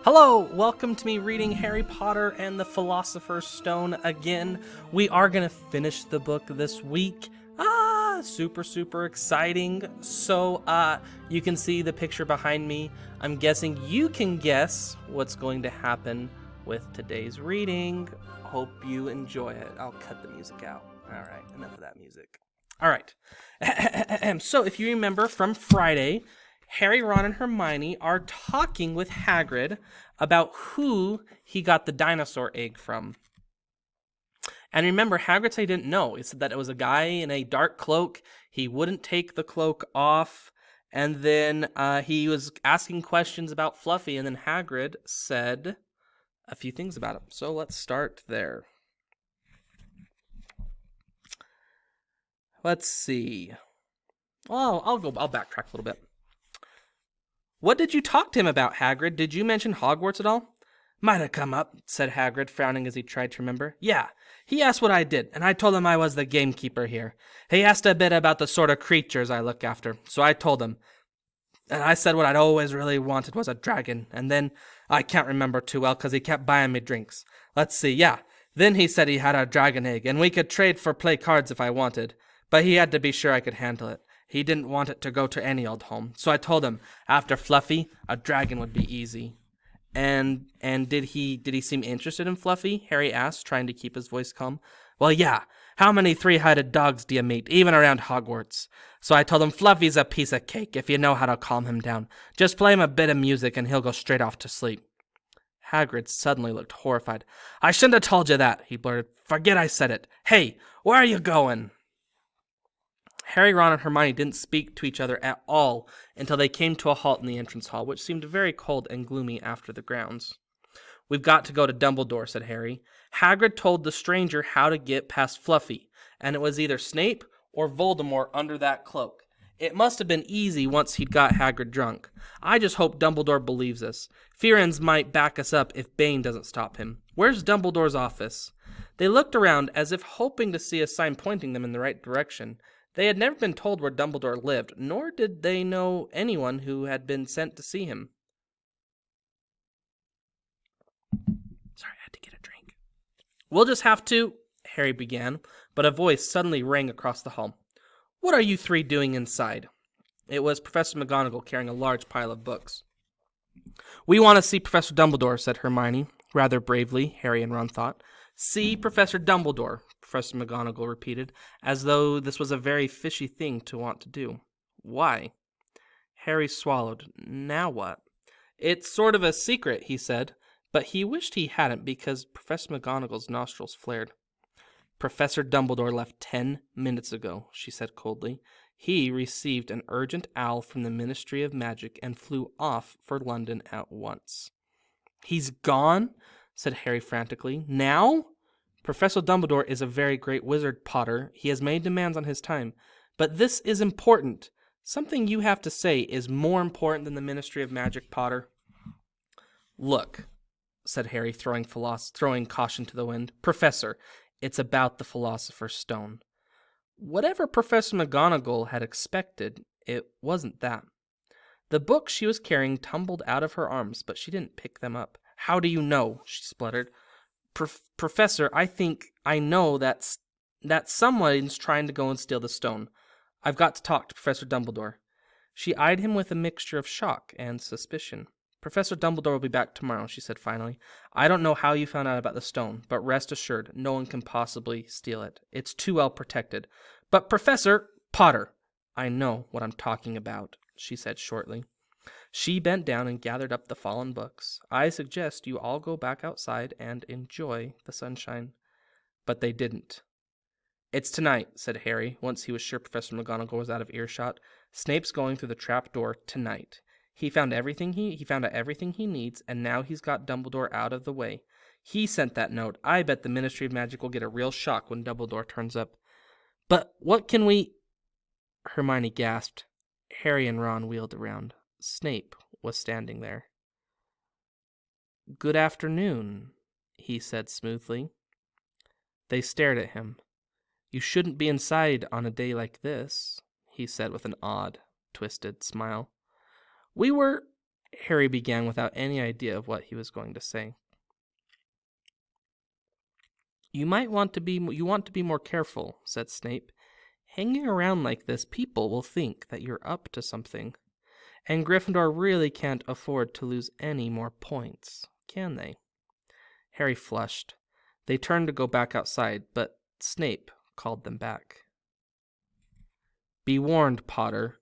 Hello, welcome to me reading Harry Potter and the Philosopher's Stone again. We are going to finish the book this week. Super exciting. So, you can see the picture behind me. I'm guessing you can guess what's going to happen with today's reading. Hope you enjoy it. I'll cut the music out. All right, enough of that music. All right. So, if you remember from Friday, Harry, Ron, and Hermione are talking with Hagrid about who he got the dinosaur egg from. And remember, Hagrid said he didn't know. He said that it was a guy in a dark cloak. He wouldn't take the cloak off. And then he was asking questions about Fluffy. And then Hagrid said a few things about him. So let's start there. Let's see. Well, I'll backtrack a little bit. What did you talk to him about, Hagrid? Did you mention Hogwarts at all? Might have come up, said Hagrid, frowning as he tried to remember. Yeah, he asked what I did, and I told him I was the gamekeeper here. He asked a bit about the sort of creatures I look after, so I told him. And I said what I'd always really wanted was a dragon, and then I can't remember too well because he kept buying me drinks. Let's see, yeah. Then he said he had a dragon egg, and we could trade for play cards if I wanted, but he had to be sure I could handle it. He didn't want it to go to any old home, so I told him after Fluffy, a dragon would be easy. And did he seem interested in Fluffy? Harry asked, trying to keep his voice calm. Well, yeah. How many three-headed dogs do you meet, even around Hogwarts? So I told him Fluffy's a piece of cake if you know how to calm him down. Just play him a bit of music and he'll go straight off to sleep. Hagrid suddenly looked horrified. I shouldn't have told you that, he blurted. Forget I said it. Hey, where are you going? Harry, Ron, and Hermione didn't speak to each other at all until they came to a halt in the entrance hall, which seemed very cold and gloomy after the grounds. We've got to go to Dumbledore, said Harry. Hagrid told the stranger how to get past Fluffy, and it was either Snape or Voldemort under that cloak. It must have been easy once he'd got Hagrid drunk. I just hope Dumbledore believes us. Firenze might back us up if Bane doesn't stop him. Where's Dumbledore's office? They looked around as if hoping to see a sign pointing them in the right direction. They had never been told where Dumbledore lived, nor did they know anyone who had been sent to see him. Sorry, I had to get a drink. We'll just have to, Harry began, but a voice suddenly rang across the hall. What are you three doing inside? It was Professor McGonagall carrying a large pile of books. We want to see Professor Dumbledore, said Hermione, rather bravely, Harry and Ron thought. See Professor Dumbledore, Professor McGonagall repeated, as though this was a very fishy thing to want to do. Why? Harry swallowed. Now what? It's sort of a secret, he said, but he wished he hadn't because Professor McGonagall's nostrils flared. Professor Dumbledore left 10 minutes ago, she said coldly. He received an urgent owl from the Ministry of Magic and flew off for London at once. He's gone? Said Harry frantically. Now? Professor Dumbledore is a very great wizard, Potter. He has made demands on his time. But this is important. Something you have to say is more important than the Ministry of Magic, Potter. Look, said Harry, throwing caution to the wind. Professor, it's about the Philosopher's Stone. Whatever Professor McGonagall had expected, it wasn't that. The books she was carrying tumbled out of her arms, but she didn't pick them up. How do you know? She spluttered. Professor, I think I know that someone's trying to go and steal the stone. I've got to talk to Professor Dumbledore. She eyed him with a mixture of shock and suspicion. Professor Dumbledore will be back tomorrow, she said finally. I don't know how you found out about the stone, but rest assured, no one can possibly steal it. It's too well protected. But Professor Potter, I know what I'm talking about, she said shortly. She bent down and gathered up the fallen books. I suggest you all go back outside and enjoy the sunshine. But they didn't. It's tonight, said Harry, once he was sure Professor McGonagall was out of earshot. Snape's going through the trap door tonight. He found out everything he needs, and now he's got Dumbledore out of the way. He sent that note. I bet the Ministry of Magic will get a real shock when Dumbledore turns up. But what can we... Hermione gasped. Harry and Ron wheeled around. Snape was standing there. Good afternoon, he said smoothly. They stared at him. You shouldn't be inside on a day like this, he said with an odd, twisted smile. We were... Harry began without any idea of what he was going to say. You want to be more careful, said Snape. Hanging around like this, people will think that you're up to something. And Gryffindor really can't afford to lose any more points, can they? Harry flushed. They turned to go back outside, but Snape called them back. Be warned, Potter.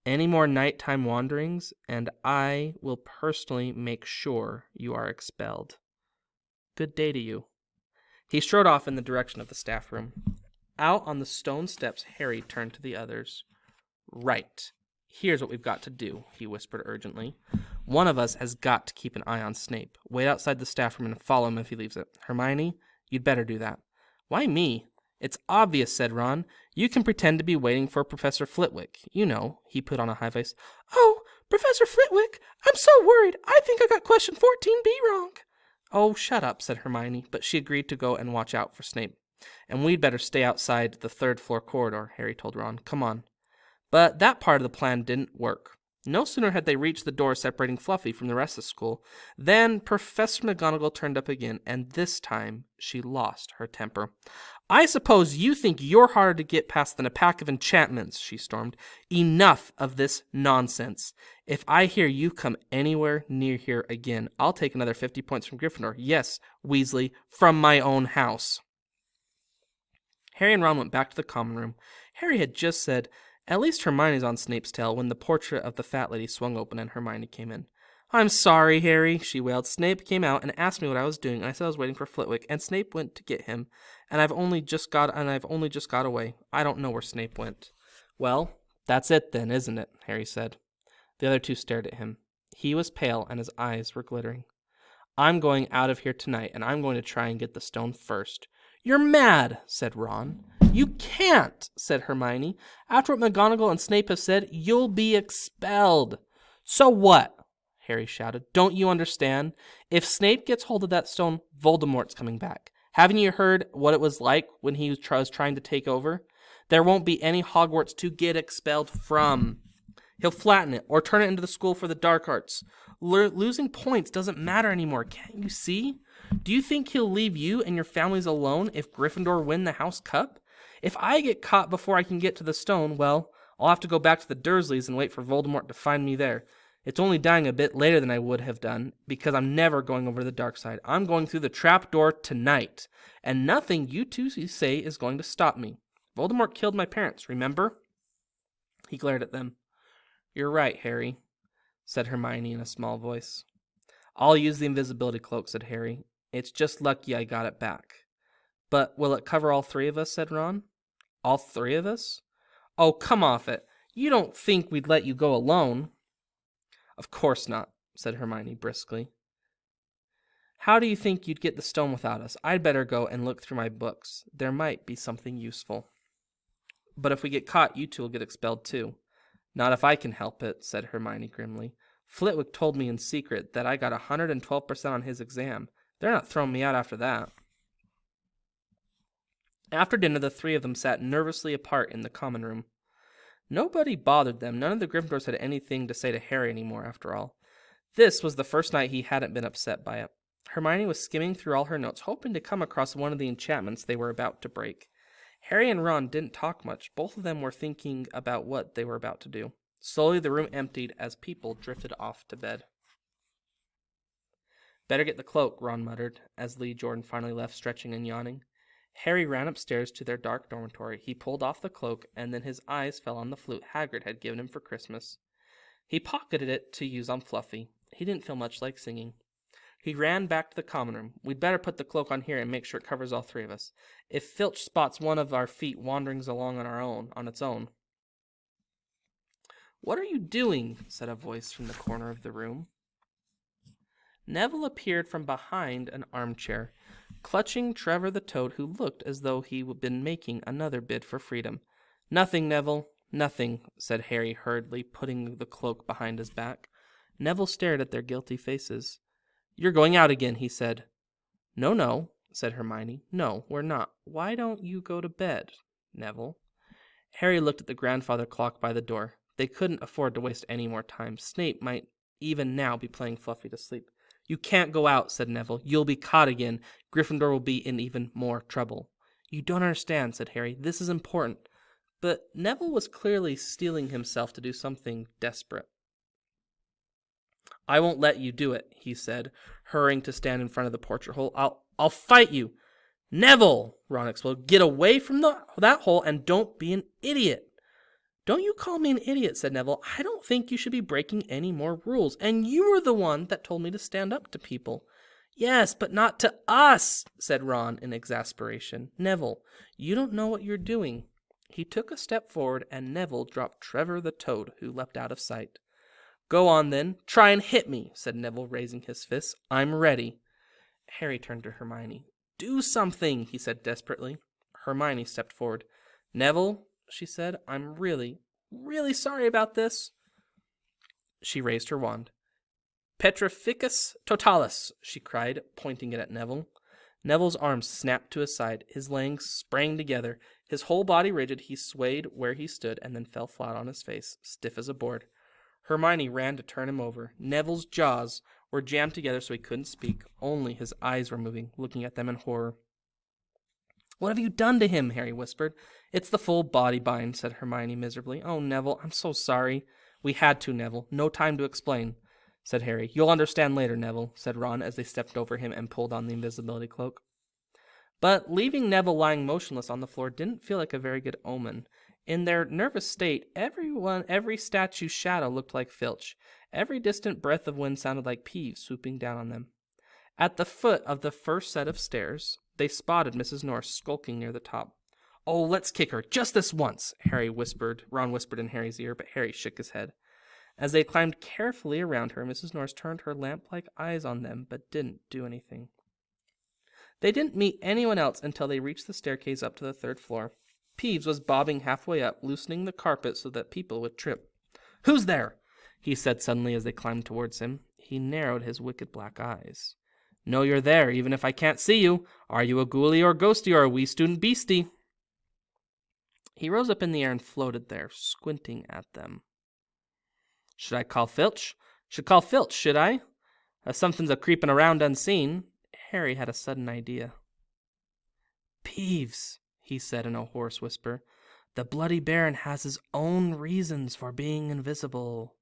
Any more nighttime wanderings, and I will personally make sure you are expelled. Good day to you. He strode off in the direction of the staff room. Out on the stone steps, Harry turned to the others. Right. Here's what we've got to do, he whispered urgently. One of us has got to keep an eye on Snape. Wait outside the staff room and follow him if he leaves it. Hermione, you'd better do that. Why me? It's obvious, said Ron. You can pretend to be waiting for Professor Flitwick. You know, he put on a high voice. Oh, Professor Flitwick, I'm so worried. I think I got question 14B wrong. Oh, shut up, said Hermione, but she agreed to go and watch out for Snape. And we'd better stay outside the third-floor corridor, Harry told Ron. Come on. But that part of the plan didn't work. No sooner had they reached the door separating Fluffy from the rest of school than Professor McGonagall turned up again, and this time she lost her temper. I suppose you think you're harder to get past than a pack of enchantments, she stormed. Enough of this nonsense. If I hear you come anywhere near here again, I'll take another 50 points from Gryffindor. Yes, Weasley, from my own house. Harry and Ron went back to the common room. Harry had just said, at least Hermione's on Snape's tail, when the portrait of the fat lady swung open and Hermione came in. I'm sorry, Harry, she wailed. Snape came out and asked me what I was doing, and I said I was waiting for Flitwick, and Snape went to get him, and I've only just got away. I don't know where Snape went. Well, that's it then, isn't it? Harry said. The other two stared at him. He was pale, and his eyes were glittering. I'm going out of here tonight, and I'm going to try and get the stone first. You're mad, said Ron. You can't, said Hermione. After what McGonagall and Snape have said, you'll be expelled. So what? Harry shouted. Don't you understand? If Snape gets hold of that stone, Voldemort's coming back. Haven't you heard what it was like when he was trying to take over? There won't be any Hogwarts to get expelled from. He'll flatten it or turn it into the school for the dark arts. Losing points doesn't matter anymore, can't you see? Do you think he'll leave you and your families alone if Gryffindor win the House Cup? If I get caught before I can get to the stone, well, I'll have to go back to the Dursleys and wait for Voldemort to find me there. It's only dying a bit later than I would have done, because I'm never going over to the dark side. I'm going through the trap door tonight, and nothing you two say is going to stop me. Voldemort killed my parents, remember? He glared at them. You're right, Harry, said Hermione in a small voice. I'll use the invisibility cloak, said Harry. It's just lucky I got it back. But will it cover all three of us, said Ron. All three of us? Oh, come off it. You don't think we'd let you go alone? Of course not, said Hermione briskly. How do you think you'd get the stone without us? I'd better go and look through my books. There might be something useful. But if we get caught, you two will get expelled too. Not if I can help it, said Hermione grimly. Flitwick told me in secret that I got 112% on his exam. They're not throwing me out after that. After dinner, the three of them sat nervously apart in the common room. Nobody bothered them. None of the Gryffindors had anything to say to Harry anymore, after all. This was the first night he hadn't been upset by it. Hermione was skimming through all her notes, hoping to come across one of the enchantments they were about to break. Harry and Ron didn't talk much. Both of them were thinking about what they were about to do. Slowly, the room emptied as people drifted off to bed. Better get the cloak, Ron muttered, as Lee Jordan finally left, stretching and yawning. Harry ran upstairs to their dark dormitory. He pulled off the cloak, and then his eyes fell on the flute Hagrid had given him for Christmas. He pocketed it to use on Fluffy. He didn't feel much like singing. He ran back to the common room. We'd better put the cloak on here and make sure it covers all three of us. If Filch spots one of our feet wandering along on its own. What are you doing? Said a voice from the corner of the room. Neville appeared from behind an armchair, clutching Trevor the Toad, who looked as though he had been making another bid for freedom. Nothing, Neville, nothing, said Harry hurriedly, putting the cloak behind his back. Neville stared at their guilty faces. You're going out again, he said. No, said Hermione. No, we're not. Why don't you go to bed, Neville? Harry looked at the grandfather clock by the door. They couldn't afford to waste any more time. Snape might even now be playing Fluffy to sleep. You can't go out, said Neville. You'll be caught again. Gryffindor will be in even more trouble. You don't understand, said Harry. This is important. But Neville was clearly steeling himself to do something desperate. I won't let you do it, he said, hurrying to stand in front of the portrait hole. I'll fight you. Neville, Ron exploded. Get away from that hole and don't be an idiot. Don't you call me an idiot, said Neville. I don't think you should be breaking any more rules. And you were the one that told me to stand up to people. Yes, but not to us, said Ron in exasperation. Neville, you don't know what you're doing. He took a step forward, and Neville dropped Trevor the Toad, who leapt out of sight. Go on, then. Try and hit me, said Neville, raising his fists. I'm ready. Harry turned to Hermione. Do something, he said desperately. Hermione stepped forward. Neville, she said, I'm really, really sorry about this. She raised her wand. Petrificus totalis, she cried, pointing it at Neville. Neville's arms snapped to his side. His legs sprang together. His whole body rigid, he swayed where he stood and then fell flat on his face, stiff as a board. Hermione ran to turn him over. Neville's jaws were jammed together so he couldn't speak. Only his eyes were moving, looking at them in horror. What have you done to him? Harry whispered. It's the full body bind, said Hermione miserably. Oh, Neville, I'm so sorry. We had to, Neville. No time to explain, said Harry. You'll understand later, Neville, said Ron as they stepped over him and pulled on the invisibility cloak. But leaving Neville lying motionless on the floor didn't feel like a very good omen. In their nervous state, every statue's shadow looked like Filch. Every distant breath of wind sounded like Peeves swooping down on them. At the foot of the first set of stairs, they spotted Mrs. Norris skulking near the top. Oh, let's kick her, just this once, Ron whispered in Harry's ear, but Harry shook his head. As they climbed carefully around her, Mrs. Norris turned her lamp-like eyes on them, but didn't do anything. They didn't meet anyone else until they reached the staircase up to the third floor. Peeves was bobbing halfway up, loosening the carpet so that people would trip. Who's there? He said suddenly as they climbed towards him. He narrowed his wicked black eyes. Know you're there, even if I can't see you. Are you a ghoulie or ghosty or a wee student beastie? He rose up in the air and floated there, squinting at them. Should I call Filch? Should call Filch, should I? Something's a-creeping around unseen. Harry had a sudden idea. Peeves, he said in a hoarse whisper. The Bloody Baron has his own reasons for being invisible.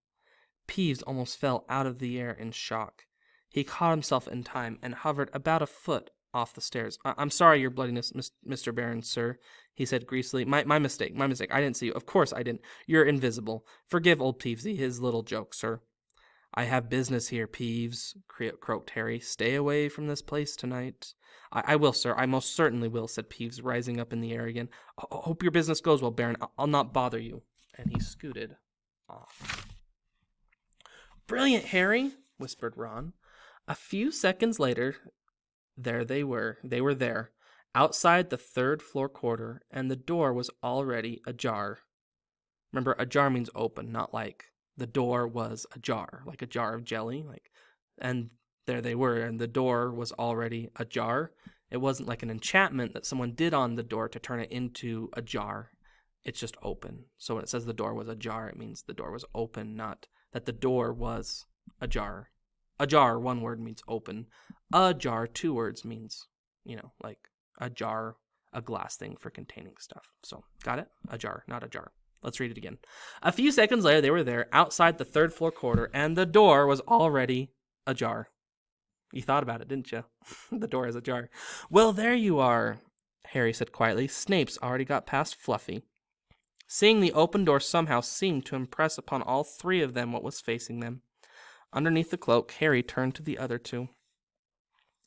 Peeves almost fell out of the air in shock. He caught himself in time and hovered about a foot off the stairs. I'm sorry, your bloodiness, Mr. Baron, sir, he said greasily. My mistake. I didn't see you. Of course I didn't. You're invisible. Forgive old Peevesy his little joke, sir. I have business here, Peeves, croaked Harry. Stay away from this place tonight. I will, sir. I most certainly will, said Peeves, rising up in the air again. Hope your business goes well, Baron. I'll not bother you. And he scooted off. Brilliant, Harry, whispered Ron. A few seconds later, there they were. They were there, outside the third-floor quarter, and the door was already ajar. Remember, ajar means open, not like the door was ajar, like a jar of jelly. And there they were, and the door was already ajar. It wasn't like an enchantment that someone did on the door to turn it into a jar. It's just open. So when it says the door was ajar, it means the door was open, not that the door was ajar. Ajar, one word, means open. Ajar, two words, means, like a jar, a glass thing for containing stuff. So, got it? Ajar, not a jar. Let's read it again. A few seconds later, they were there, outside the third-floor quarter, and the door was already ajar. You thought about it, didn't you? The door is ajar. Well, there you are, Harry said quietly. Snape's already got past Fluffy. Seeing the open door somehow seemed to impress upon all three of them what was facing them. Underneath the cloak, Harry turned to the other two.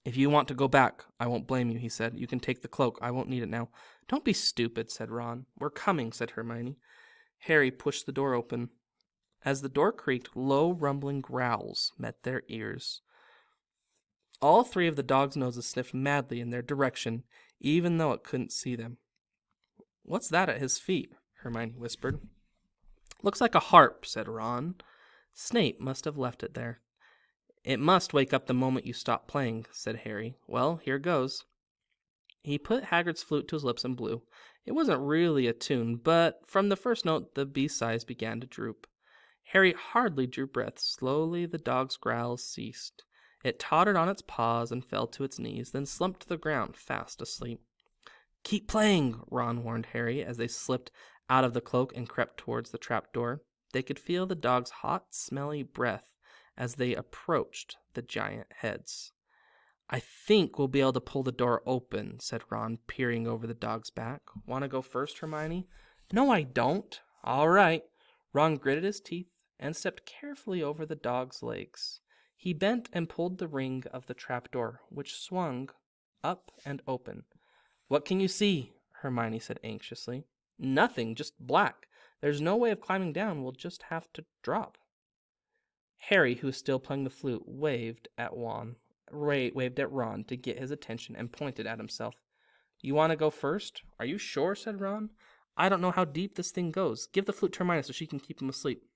If you want to go back, I won't blame you, he said. You can take the cloak. I won't need it now. Don't be stupid, said Ron. We're coming, said Hermione. Harry pushed the door open. As the door creaked, low, rumbling growls met their ears. All three of the dogs' noses sniffed madly in their direction, even though it couldn't see them. What's that at his feet? Hermione whispered. Looks like a harp, said Ron. Snape must have left it there. It must wake up the moment you stop playing, said Harry. Well, here goes. He put Hagrid's flute to his lips and blew. It wasn't really a tune, but from the first note the B-sides began to droop. Harry hardly drew breath. Slowly the dog's growls ceased. It tottered on its paws and fell to its knees, then slumped to the ground, fast asleep. "Keep playing," Ron warned Harry as they slipped out of the cloak and crept towards the trapdoor. They could feel the dog's hot, smelly breath as they approached the giant heads. "I think we'll be able to pull the door open," said Ron, peering over the dog's back. "Want to go first, Hermione?" "No, I don't." "All right." Ron gritted his teeth and stepped carefully over the dog's legs. He bent and pulled the ring of the trapdoor, which swung up and open. "What can you see?" Hermione said anxiously. "Nothing, just black. There's no way of climbing down. We'll just have to drop." Harry, who was still playing the flute, waved at Ron to get his attention and pointed at himself. "You want to go first?" "Are you sure?" said Ron. "I don't know how deep this thing goes. Give the flute to Hermione so she can keep him asleep."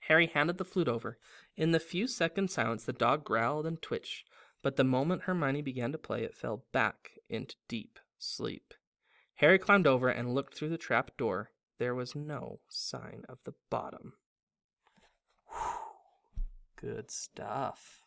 Harry handed the flute over. In the few seconds' silence, the dog growled and twitched, but the moment Hermione began to play, it fell back into deep sleep. Harry climbed over and looked through the trap door. There was no sign of the bottom. Whew. Good stuff.